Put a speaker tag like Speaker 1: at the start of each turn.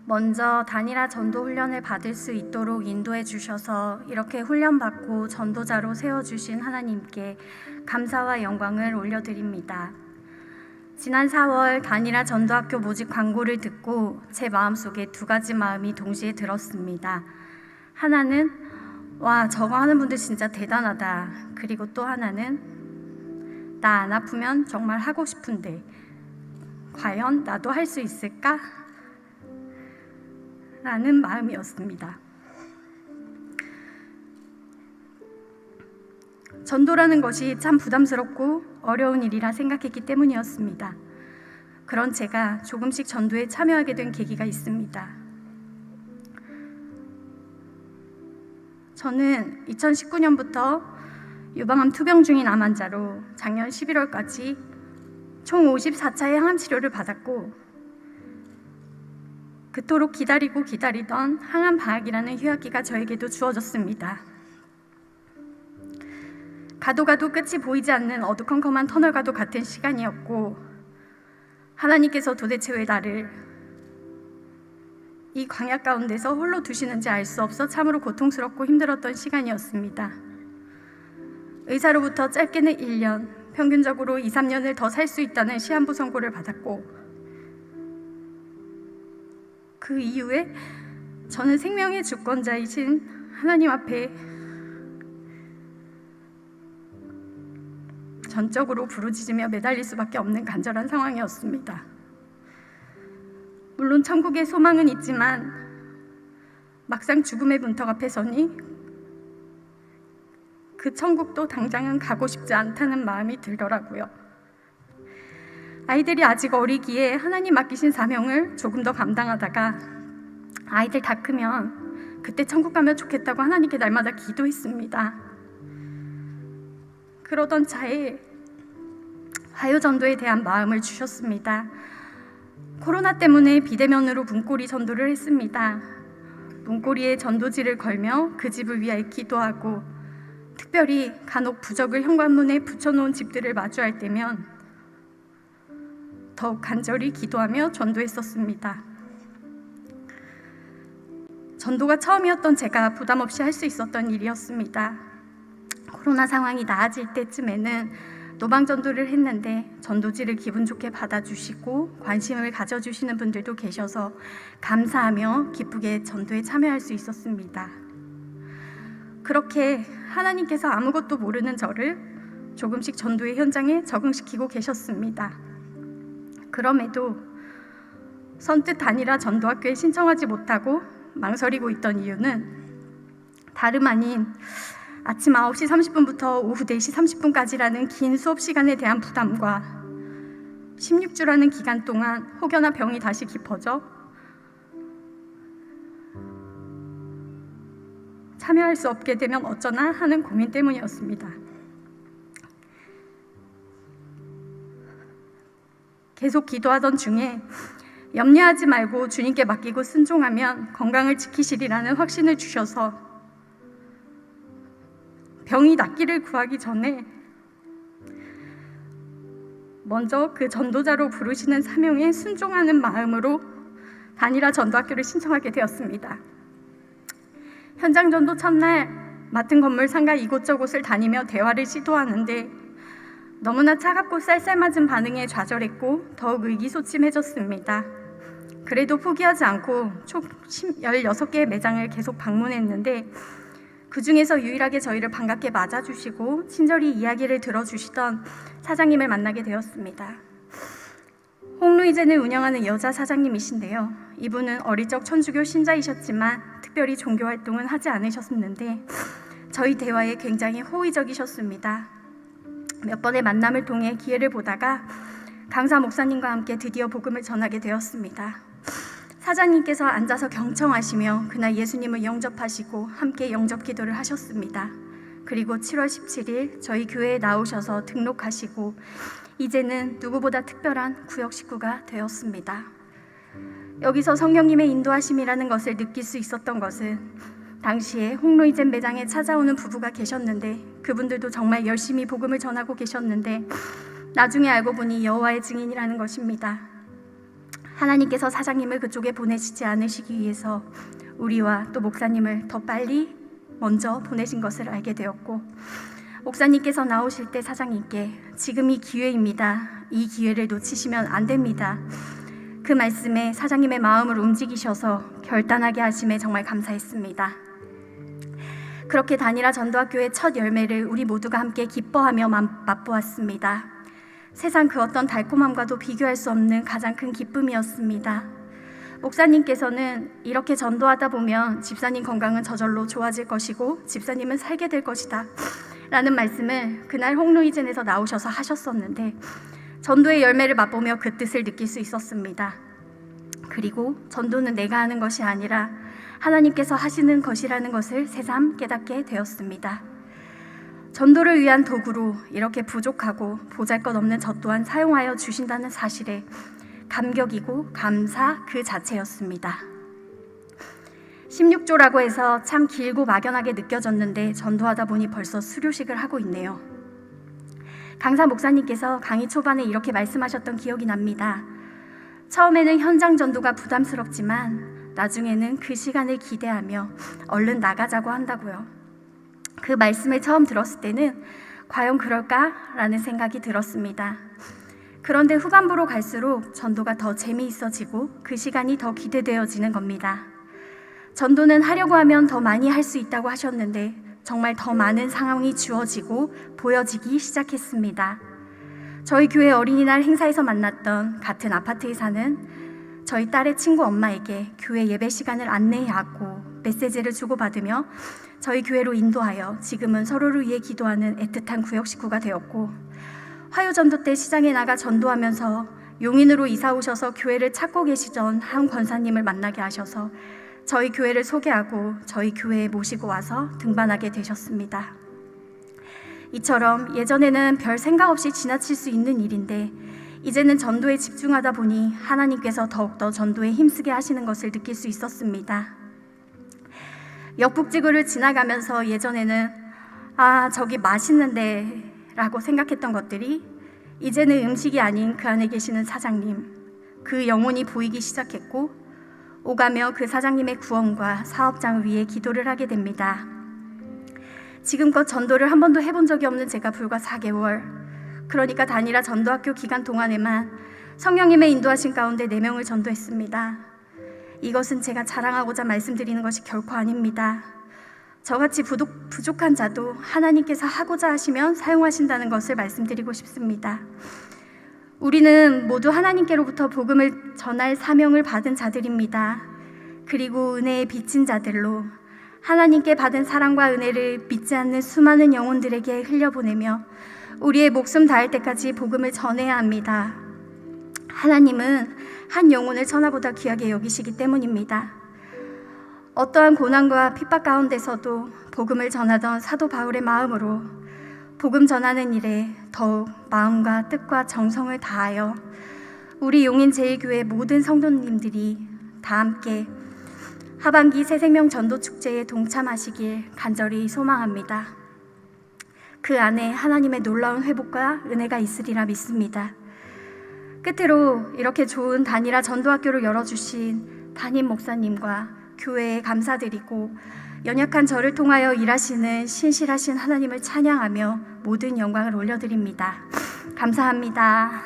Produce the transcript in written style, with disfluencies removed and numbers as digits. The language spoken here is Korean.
Speaker 1: 먼저 단일화 전도 훈련을 받을 수 있도록 인도해 주셔서 이렇게 훈련받고 전도자로 세워주신 하나님께 감사와 영광을 올려드립니다. 지난 4월 단일화 전도학교 모집 광고를 듣고 제 마음속에 두 가지 마음이 동시에 들었습니다. 하나는 와, 저거 하는 분들 진짜 대단하다. 그리고 또 하나는 나 안 아프면 정말 하고 싶은데 과연 나도 할 수 있을까? 라는 마음이었습니다. 전도라는 것이 참 부담스럽고 어려운 일이라 생각했기 때문이었습니다. 그런 제가 조금씩 전도에 참여하게 된 계기가 있습니다. 저는 2019년부터 유방암 투병 중인 암 환자로 작년 11월까지 총 54차의 항암 치료를 받았고, 그토록 기다리고 기다리던 항암 방학이라는 휴학기가 저에게도 주어졌습니다. 가도 끝이 보이지 않는 어두컴컴한 터널과도 같은 시간이었고, 하나님께서 도대체 왜 나를 이 광야 가운데서 홀로 두시는지 알 수 없어 참으로 고통스럽고 힘들었던 시간이었습니다. 의사로부터 짧게는 1년, 평균적으로 2, 3년을 더 살 수 있다는 시한부 선고를 받았고, 그 이후에 저는 생명의 주권자이신 하나님 앞에 전적으로 부르짖으며 매달릴 수밖에 없는 간절한 상황이었습니다. 물론 천국에 소망은 있지만 막상 죽음의 문턱 앞에 서니 그 천국도 당장은 가고 싶지 않다는 마음이 들더라고요. 아이들이 아직 어리기에 하나님 맡기신 사명을 조금 더 감당하다가 아이들 다 크면 그때 천국 가면 좋겠다고 하나님께 날마다 기도했습니다. 그러던 차에 화요전도에 대한 마음을 주셨습니다. 코로나 때문에 비대면으로 문고리 전도를 했습니다. 문고리에 전도지를 걸며 그 집을 위하여 기도하고, 특별히 간혹 부적을 현관문에 붙여놓은 집들을 마주할 때면 더욱 간절히 기도하며 전도했었습니다. 전도가 처음이었던 제가 부담 없이 할 수 있었던 일이었습니다. 코로나 상황이 나아질 때쯤에는 노방전도를 했는데 전도지를 기분 좋게 받아주시고 관심을 가져주시는 분들도 계셔서 감사하며 기쁘게 전도에 참여할 수 있었습니다. 그렇게 하나님께서 아무것도 모르는 저를 조금씩 전도의 현장에 적응시키고 계셨습니다. 그럼에도 선뜻 단일화 전도학교에 신청하지 못하고 망설이고 있던 이유는 다름 아닌 아침 9시 30분부터 오후 4시 30분까지라는 긴 수업 시간에 대한 부담과 16주라는 기간 동안 혹여나 병이 다시 깊어져 참여할 수 없게 되면 어쩌나 하는 고민 때문이었습니다. 계속 기도하던 중에 염려하지 말고 주님께 맡기고 순종하면 건강을 지키시리라는 확신을 주셔서 병이 낫기를 구하기 전에 먼저 그 전도자로 부르시는 사명에 순종하는 마음으로 단일화 전도학교를 신청하게 되었습니다. 현장 전도 첫날 맡은 건물 상가 이곳저곳을 다니며 대화를 시도하는데 너무나 차갑고 쌀쌀맞은 반응에 좌절했고 더욱 의기소침해졌습니다. 그래도 포기하지 않고 총 16개의 매장을 계속 방문했는데 그 중에서 유일하게 저희를 반갑게 맞아주시고 친절히 이야기를 들어주시던 사장님을 만나게 되었습니다. 홍루이젠을 운영하는 여자 사장님이신데요. 이분은 어릴 적 천주교 신자이셨지만 특별히 종교 활동은 하지 않으셨는데 저희 대화에 굉장히 호의적이셨습니다. 몇 번의 만남을 통해 기회를 보다가 강사 목사님과 함께 드디어 복음을 전하게 되었습니다. 사장님께서 앉아서 경청하시며 그날 예수님을 영접하시고 함께 영접 기도를 하셨습니다. 그리고 7월 17일 저희 교회에 나오셔서 등록하시고 이제는 누구보다 특별한 구역 식구가 되었습니다. 여기서 성령님의 인도하심이라는 것을 느낄 수 있었던 것은 당시에 홍로이젠 매장에 찾아오는 부부가 계셨는데 그분들도 정말 열심히 복음을 전하고 계셨는데 나중에 알고 보니 여호와의 증인이라는 것입니다. 하나님께서 사장님을 그쪽에 보내시지 않으시기 위해서 우리와 또 목사님을 더 빨리 먼저 보내신 것을 알게 되었고, 목사님께서 나오실 때 사장님께 지금이 기회입니다. 이 기회를 놓치시면 안 됩니다. 그 말씀에 사장님의 마음을 움직이셔서 결단하게 하심에 정말 감사했습니다. 그렇게 단일화 전도학교의 첫 열매를 우리 모두가 함께 기뻐하며 맛보았습니다. 세상 그 어떤 달콤함과도 비교할 수 없는 가장 큰 기쁨이었습니다. 목사님께서는 이렇게 전도하다 보면 집사님 건강은 저절로 좋아질 것이고 집사님은 살게 될 것이다 라는 말씀을 그날 홍루이젠에서 나오셔서 하셨었는데, 전도의 열매를 맛보며 그 뜻을 느낄 수 있었습니다. 그리고 전도는 내가 하는 것이 아니라 하나님께서 하시는 것이라는 것을 새삼 깨닫게 되었습니다. 전도를 위한 도구로 이렇게 부족하고 보잘것없는 저 또한 사용하여 주신다는 사실에 감격이고 감사 그 자체였습니다. 16조라고 해서 참 길고 막연하게 느껴졌는데 전도하다 보니 벌써 수료식을 하고 있네요. 강사 목사님께서 강의 초반에 이렇게 말씀하셨던 기억이 납니다. 처음에는 현장 전도가 부담스럽지만 나중에는 그 시간을 기대하며 얼른 나가자고 한다고요. 그 말씀을 처음 들었을 때는 과연 그럴까라는 생각이 들었습니다. 그런데 후반부로 갈수록 전도가 더 재미있어지고 그 시간이 더 기대되어지는 겁니다. 전도는 하려고 하면 더 많이 할 수 있다고 하셨는데 정말 더 많은 상황이 주어지고 보여지기 시작했습니다. 저희 교회 어린이날 행사에서 만났던 같은 아파트에 사는 저희 딸의 친구 엄마에게 교회 예배 시간을 안내하고 메시지를 주고받으며 저희 교회로 인도하여 지금은 서로를 위해 기도하는 애틋한 구역 식구가 되었고, 화요전도 때 시장에 나가 전도하면서 용인으로 이사 오셔서 교회를 찾고 계시던 한 권사님을 만나게 하셔서 저희 교회를 소개하고 저희 교회에 모시고 와서 등반하게 되셨습니다. 이처럼 예전에는 별 생각 없이 지나칠 수 있는 일인데 이제는 전도에 집중하다 보니 하나님께서 더욱더 전도에 힘쓰게 하시는 것을 느낄 수 있었습니다. 역북지구를 지나가면서 예전에는 저기 맛있는데 라고 생각했던 것들이 이제는 음식이 아닌 그 안에 계시는 사장님, 그 영혼이 보이기 시작했고, 오가며 그 사장님의 구원과 사업장을 위해 기도를 하게 됩니다. 지금껏 전도를 한 번도 해본 적이 없는 제가 불과 4개월, 그러니까 단일화 전도학교 기간 동안에만 성령님의 인도하신 가운데 4명을 전도했습니다. 이것은 제가 자랑하고자 말씀드리는 것이 결코 아닙니다. 저같이 부족한 자도 하나님께서 하고자 하시면 사용하신다는 것을 말씀드리고 싶습니다. 우리는 모두 하나님께로부터 복음을 전할 사명을 받은 자들입니다. 그리고 은혜에 빚진 자들로 하나님께 받은 사랑과 은혜를 믿지 않는 수많은 영혼들에게 흘려보내며 우리의 목숨 다할 때까지 복음을 전해야 합니다. 하나님은 한 영혼을 천하보다 귀하게 여기시기 때문입니다. 어떠한 고난과 핍박 가운데서도 복음을 전하던 사도 바울의 마음으로 복음 전하는 일에 더욱 마음과 뜻과 정성을 다하여 우리 용인 제1교회 모든 성도님들이 다 함께 하반기 새생명 전도축제에 동참하시길 간절히 소망합니다. 그 안에 하나님의 놀라운 회복과 은혜가 있으리라 믿습니다. 끝으로 이렇게 좋은 단일화 전도학교를 열어주신 담임 목사님과 교회에 감사드리고 연약한 저를 통하여 일하시는 신실하신 하나님을 찬양하며 모든 영광을 올려드립니다. 감사합니다.